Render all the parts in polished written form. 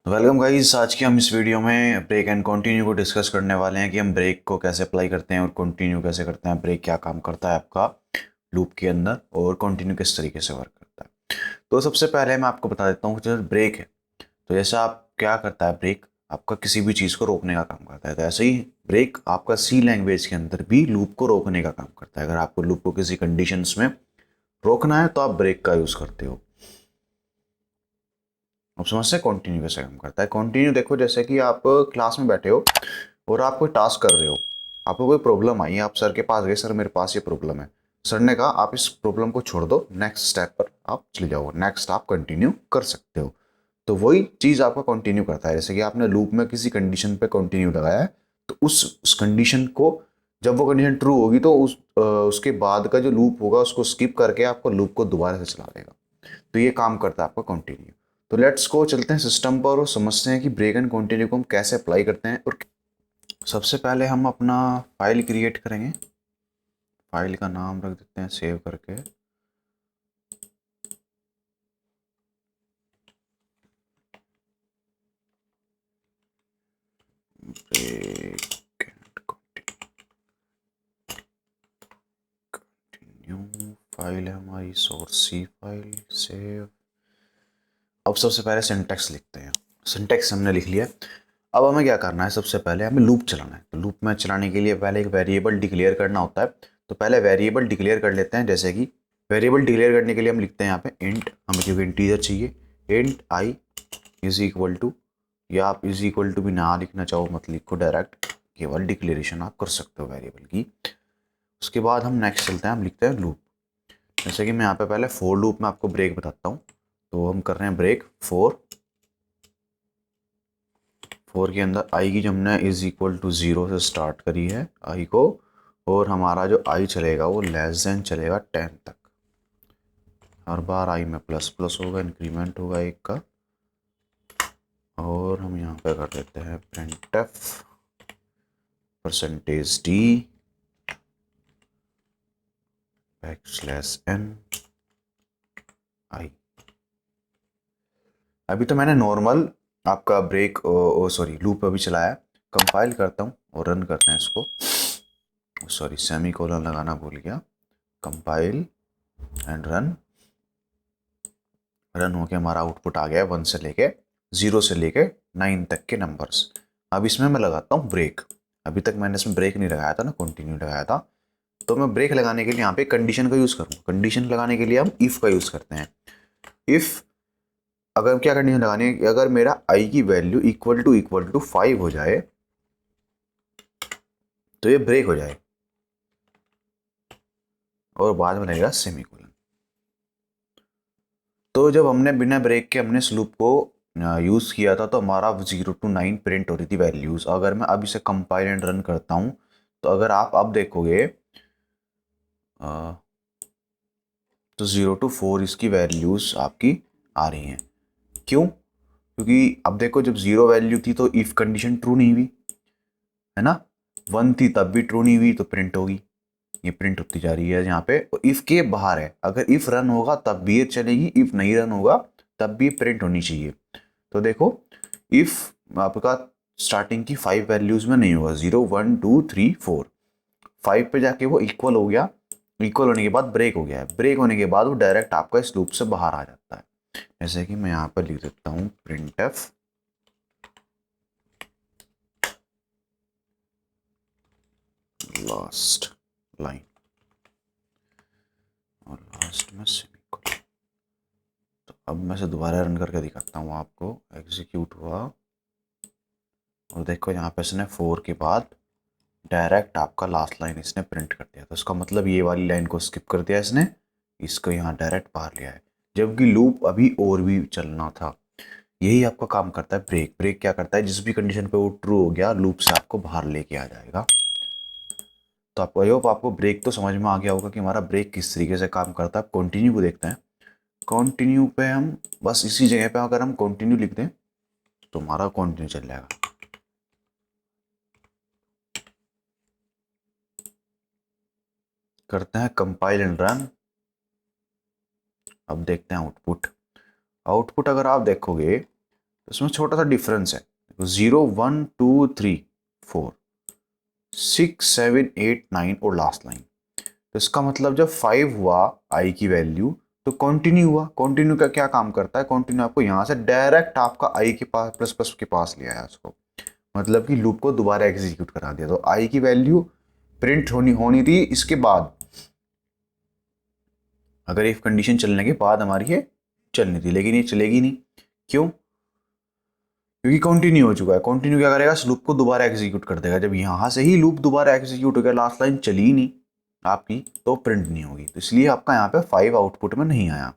Welcome guys. आज की हम इस वीडियो में ब्रेक एंड कंटिन्यू को डिस्कस करने वाले हैं कि हम ब्रेक को कैसे अप्लाई करते हैं और कंटिन्यू कैसे करते हैं। ब्रेक क्या काम करता है आपका लूप के अंदर और कंटिन्यू किस तरीके से वर्क करता है। तो सबसे पहले मैं आपको बता देता हूँ कि जो ब्रेक है, तो जैसा आप क्या करता है ब्रेक, आपका किसी भी चीज़ को रोकने का काम करता है। तो ऐसे ही ब्रेक आपका सी लैंग्वेज के अंदर भी लूप को रोकने का काम करता है। अगर आपको लूप को किसी कंडीशंस में रोकना है तो आप ब्रेक का यूज़ करते हो। अब समझते हैं कंटिन्यू कैसे काम करता है। कंटिन्यू देखो, जैसे कि आप क्लास में बैठे हो और आप कोई टास्क कर रहे हो, आपको कोई प्रॉब्लम आई है, आप सर के पास गए, सर मेरे पास ये प्रॉब्लम है। सर ने कहा आप इस प्रॉब्लम को छोड़ दो, नेक्स्ट स्टेप पर आप चले जाओ, नेक्स्ट आप कंटिन्यू कर सकते हो। तो वही चीज़ आपका कंटिन्यू करता है। जैसे कि आपने लूप में किसी कंडीशन पे कंटिन्यू लगाया है, तो उस कंडीशन को, जब वो कंडीशन ट्रू होगी तो उसके बाद का जो लूप होगा उसको स्किप करके आपको लूप को दोबारा से चला देगा। तो ये काम करता है आपका कंटिन्यू। तो लेट्स को चलते हैं सिस्टम पर और समझते हैं कि ब्रेक एंड कंटिन्यू को हम कैसे अप्लाई करते हैं। और सबसे पहले हम अपना फाइल क्रिएट करेंगे। फाइल का नाम रख देते हैं सेव करके ब्रेक कंटिन्यू। फाइल है हमारी सोर्स सी फाइल, सेव। अब सबसे पहले सिंटेक्स लिखते हैं। सिंटेक्स हमने लिख लिया। अब हमें क्या करना है, सबसे पहले हमें लूप चलाना है। तो लूप में चलाने के लिए पहले एक वेरिएबल डिक्लेयर करना होता है। तो पहले वेरिएबल डिक्लेयर कर लेते हैं। जैसे कि वेरिएबल डिक्लेयर करने के लिए हम लिखते हैं यहाँ पे इंट, हमें क्योंकि इंटीजर चाहिए, int i is equal to, या आप इज इक्वल टू भी ना लिखना चाहो मत लिखो, डायरेक्ट केवल डिक्लेरेशन आप कर सकते हो वेरिएबल की। उसके बाद हम नेक्स्ट चलते हैं, हम लिखते हैं लूप। जैसे कि मैं यहाँ पे पहले फोर लूप में आपको ब्रेक बताता हूँ। तो हम कर रहे हैं ब्रेक फोर। फोर के अंदर आई की जो हमने इज इक्वल टू ज़ीरो से स्टार्ट करी है आई को, और हमारा जो आई चलेगा वो लेस देन चलेगा 10 तक। हर बार आई में प्लस प्लस होगा, इंक्रीमेंट होगा एक का। और हम यहाँ पे कर देते हैं printf percentage D backslash n आई। अभी तो मैंने नॉर्मल आपका ब्रेक सॉरी लूप अभी चलाया। कंपाइल करता हूँ और रन करते हैं इसको। सॉरी, सेमी कोलन लगाना भूल गया। Compile and run. रन होके हमारा आउटपुट आ गया है 1 से लेके 0 से लेके 9 तक के नंबर्स। अब इसमें मैं लगाता हूँ ब्रेक। अभी तक मैंने इसमें ब्रेक नहीं लगाया था ना, कंटिन्यू लगाया था। तो मैं ब्रेक लगाने के लिए यहाँ पे कंडीशन का यूज़ करूँगा। कंडीशन लगाने के लिए हम इफ़ का यूज़ करते हैं। इफ़, अगर क्या कंडीशन लगानी है कि अगर मेरा आई की वैल्यू इक्वल टू 5 हो जाए तो ये ब्रेक हो जाए, और बाद में लगेगा सेमी कोलन। तो जब हमने बिना ब्रेक के हमने इस लूप को यूज़ किया था तो हमारा 0 to 9 प्रिंट हो रही थी वैल्यूज़। अगर मैं अब इसे कंपाइल एंड रन करता हूँ तो अगर आप अब देखोगे तो 0 to 4 इसकी वैल्यूज़ आपकी आ रही हैं। क्यों? क्योंकि अब देखो, जब 0 वैल्यू थी तो इफ़ कंडीशन ट्रू नहीं हुई है ना, 1 थी तब भी ट्रू नहीं हुई तो प्रिंट होगी। ये प्रिंट होती जा रही है यहाँ पे। इफ़ के बाहर है, अगर इफ़ रन होगा तब भी ये चलेगी, इफ़ नहीं रन होगा तब भी प्रिंट होनी चाहिए। तो देखो, इफ आपका स्टार्टिंग की 5 वैल्यूज में नहीं होगा, 0 1 2 3 4, 5 पे जाके वो इक्वल हो गया। इक्वल होने के बाद ब्रेक हो गया है। ब्रेक होने के बाद वो डायरेक्ट आपका इस लूप से बाहर आ जाता है। जैसे कि मैं यहाँ पर लिख देता हूँ printf लास्ट लाइन, और लास्ट में सेमीकोलन। तो अब मैं से दोबारा रन करके दिखाता हूँ आपको। एग्जीक्यूट हुआ और देखो यहाँ पे इसने 4 के बाद डायरेक्ट आपका लास्ट लाइन इसने प्रिंट कर दिया। तो इसका मतलब ये वाली लाइन को स्किप कर दिया इसने, इसको यहाँ डायरेक्ट बाहर लिया है, जबकि लूप अभी और भी चलना था। यही आपका काम करता है ब्रेक। ब्रेक क्या करता है, जिस भी कंडीशन पे वो ट्रू हो गया लूप से आपको बाहर लेके आ जाएगा। तो आपको, आई होप आपको ब्रेक तो समझ में आ गया होगा कि हमारा ब्रेक किस तरीके से काम करता है। कंटिन्यू को देखते हैं। कंटिन्यू पे हम बस इसी जगह पे अगर हम कंटिन्यू लिख दें तो हमारा कंटिन्यू चल जाएगा। करते हैं कंपाइल एंड रन। अब देखते हैं आउटपुट। आउटपुट अगर आप देखोगे तो इसमें छोटा सा डिफरेंस है, 0 1 2 3 4 6 7 8 9 और लास्ट लाइन। तो इसका मतलब जब 5 हुआ आई की वैल्यू तो कंटिन्यू हुआ। कंटिन्यू का क्या काम करता है, कंटिन्यू आपको यहाँ से डायरेक्ट आपका आई के पास प्लस प्लस के पास ले आया उसको, मतलब कि लूप को दोबारा एग्जीक्यूट करा दिया। तो आई की वैल्यू प्रिंट होनी थी इसके बाद, अगर इफ कंडीशन चलने के बाद हमारी ये चलनी थी, लेकिन ये चलेगी नहीं। क्यों? क्योंकि कंटिन्यू हो चुका है। कंटिन्यू क्या करेगा, इस लूप को दोबारा एग्जीक्यूट कर देगा। जब यहां से ही लूप दोबारा एग्जीक्यूट हो गया, लास्ट लाइन चली ही नहीं आपकी, तो प्रिंट नहीं होगी। तो इसलिए आपका यहाँ पे 5 आउटपुट में नहीं आया।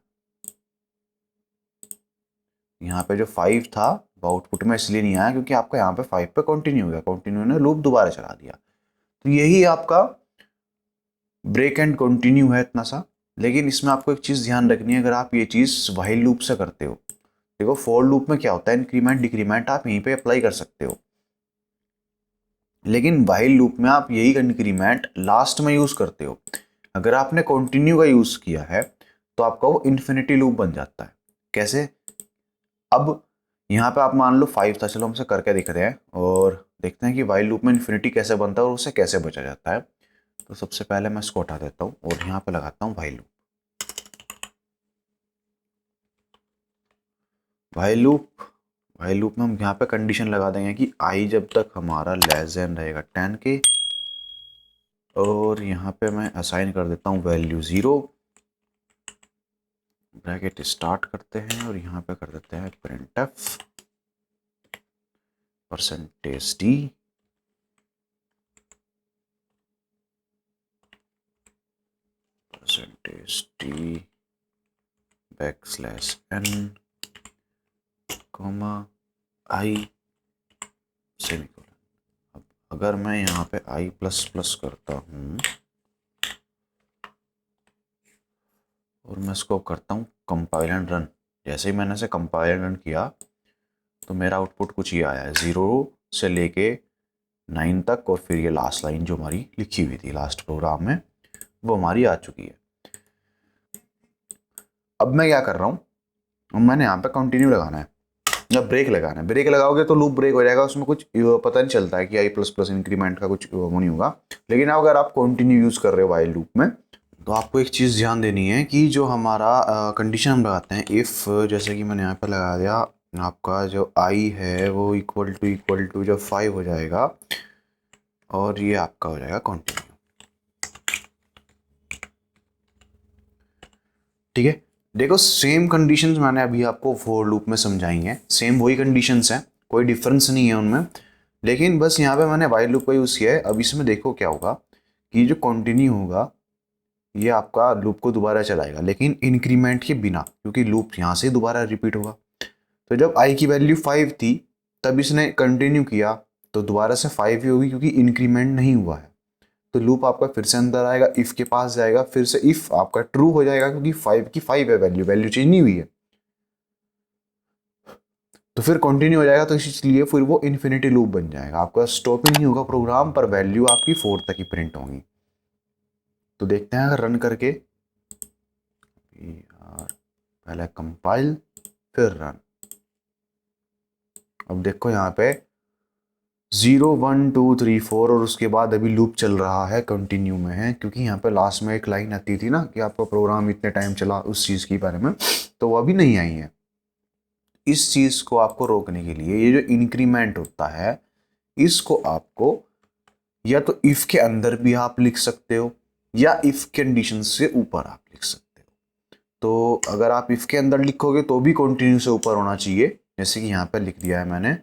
यहाँ पे जो 5 था वो आउटपुट में इसलिए नहीं आया क्योंकि आपका यहाँ पे 5 पे कंटिन्यू हो गया, कंटिन्यू ने लूप दोबारा चला दिया। तो यही आपका ब्रेक एंड कंटिन्यू है इतना सा। लेकिन इसमें आपको एक चीज ध्यान रखनी है, अगर आप ये चीज व्हाइल लूप से करते हो, देखो फॉर लूप में क्या होता है, इंक्रीमेंट डिक्रीमेंट आप यहीं पे अप्लाई कर सकते हो, लेकिन व्हाइल लूप में आप यही इंक्रीमेंट लास्ट में यूज करते हो। अगर आपने कंटिन्यू का यूज किया है तो आपका वो इन्फिनिटी लूप बन जाता है। कैसे? अब यहाँ पे आप मान लो 5 था, चलो हमसे करके दिख रहे हैं और देखते हैं कि व्हाइल लूप में इन्फिनिटी कैसे बनता है और उससे कैसे बचा जाता है। तो सबसे पहले मैं इसको हटा देता हूँ और यहाँ पे लगाता हूँ व्हाइल लूप। व्हाइल लूप में हम यहाँ पे कंडीशन लगा देंगे कि आई जब तक हमारा लेस देन रहेगा 10 के, और यहाँ पे मैं असाइन कर देता हूँ वैल्यू 0, ब्रैकेट स्टार्ट करते हैं और यहाँ पे कर देते हैं printf %d $d\n आई सेमीकोलन। अब अगर मैं यहाँ पे आई प्लस प्लस करता हूँ और मैं इसको करता हूँ कंपाइल एंड रन, जैसे ही मैंने इसे कंपाइल एंड रन किया तो मेरा आउटपुट कुछ ये आया है, 0 से लेके 9 तक, और फिर ये लास्ट लाइन जो हमारी लिखी हुई थी लास्ट प्रोग्राम में वो हमारी आ चुकी है। अब मैं क्या कर रहा हूँ, मैंने यहाँ पे कंटिन्यू लगाना है या ब्रेक लगाना है। ब्रेक लगाओगे तो लूप ब्रेक हो जाएगा, उसमें कुछ पता नहीं चलता है कि आई प्लस प्लस इंक्रीमेंट का कुछ वो नहीं होगा। लेकिन अगर आप कंटिन्यू यूज कर रहे हो व्हाइल लूप में तो आपको एक चीज़ ध्यान देनी है कि जो हमारा कंडीशन हम लगाते हैं, इफ़ जैसे कि मैंने यहाँ पे लगा दिया, आपका जो आई है वो इक्वल टू जब 5 हो जाएगा और ये आपका हो जाएगा कंटिन्यू। ठीक है, देखो सेम कंडीशंस मैंने अभी आपको फॉर लूप में समझाई हैं, सेम वही कंडीशंस हैं, कोई डिफरेंस नहीं है उनमें, लेकिन बस यहाँ पे मैंने व्हाइल लूप का यूज़ किया है। अब इसमें देखो क्या होगा कि जो कंटिन्यू होगा ये आपका लूप को दोबारा चलाएगा, लेकिन इंक्रीमेंट के बिना, क्योंकि लूप यहाँ से दोबारा रिपीट होगा। तो जब आई की वैल्यू 5 थी तब इसने कंटिन्यू किया तो दोबारा से 5 ही होगी क्योंकि इंक्रीमेंट नहीं हुआ है। तो लूप आपका फिर से अंदर आएगा, इफ के पास जाएगा, फिर से इफ आपका ट्रू हो जाएगा क्योंकि 5 की 5 है वैल्यू चेंज नहीं हुई है, तो फिर कंटिन्यू हो जाएगा। तो इसलिए फिर वो इन्फिनिटी लूप बन जाएगा, आपका स्टॉप ही नहीं होगा प्रोग्राम पर, वैल्यू आपकी 4 तक ही प्रिंट होंगी। तो देखते हैं अगर रन करके, पहले कंपाइल फिर रन। अब देखो यहाँ पे 0 1 2 3 4 और उसके बाद अभी लूप चल रहा है, कंटिन्यू में है, क्योंकि यहाँ पे लास्ट में एक लाइन आती थी ना कि आपका प्रोग्राम इतने टाइम चला उस चीज़ के बारे में, तो वो अभी नहीं आई है। इस चीज़ को आपको रोकने के लिए ये जो इंक्रीमेंट होता है इसको आपको या तो इफ के अंदर भी आप लिख सकते हो या इफ कंडीशन से ऊपर आप लिख सकते हो। तो अगर आप इफ के अंदर लिखोगे तो भी कंटिन्यू से ऊपर होना चाहिए, जैसे कि यहाँ पे लिख दिया है मैंने।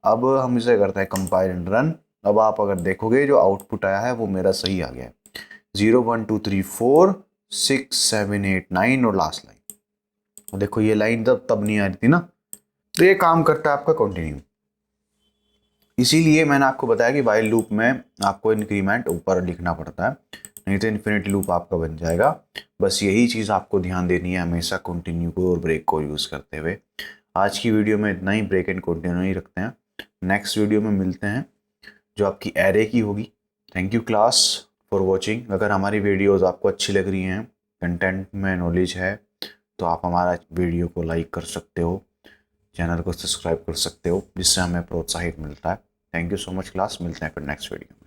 अब हम इसे करते हैं कंपाइल एंड रन। अब आप अगर देखोगे जो आउटपुट आया है वो मेरा सही आ गया है, 0 1 2 3 4 6 7 8 9 और लास्ट लाइन। देखो ये लाइन तब नहीं आ रही थी ना, तो ये काम करता है आपका कंटिन्यू। इसीलिए मैंने आपको बताया कि व्हाइल लूप में आपको इंक्रीमेंट ऊपर लिखना पड़ता है, नहीं तो इन्फिनिटी लूप आपका बन जाएगा। बस यही चीज़ आपको ध्यान देनी है हमेशा कंटिन्यू को और ब्रेक को यूज़ करते हुए। आज की वीडियो में इतना ही, ब्रेक एंड कंटिन्यू ही रखते हैं। नेक्स्ट वीडियो में मिलते हैं जो आपकी एरे की होगी। Thank you class for watching. अगर हमारी वीडियोज़ आपको अच्छी लग रही हैं, कंटेंट में नॉलेज है, तो आप हमारा वीडियो को लाइक कर सकते हो, चैनल को सब्सक्राइब कर सकते हो, जिससे हमें प्रोत्साहित मिलता है। Thank you so much class, मिलते हैं फिर नेक्स्ट वीडियो में।